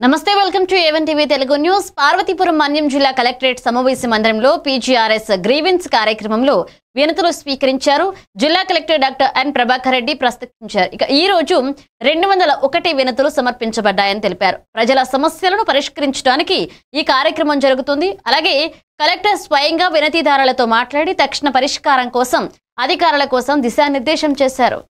నమస్తే welcome to A one TV Telugu news. Parvathipuram Manyam జిల్లా collectorate సమావేశ మందిరంలో పీజీఆర్ఎస్ గ్రీవెన్స్ కార్యక్రమంలో వినతులు స్వీకరించారు. జిల్లా collector doctor N Prabhakar Reddy ప్రస్తావించారు. ఇక ఈ రోజు 201 వినతులు సమర్పించబడ్డాయని తెలిపారు. ప్రజల సమస్యలను పరిష్కరించడానికి ఈ కార్యక్రమం జరుగుతుంది. అలాగే కలెక్టర్ స్వయంగా వినతిదారులతో మాట్లాడి తక్షణ పరిష్కారం కోసం అధికారుల కోసం దిశానిర్దేశం చేశారు.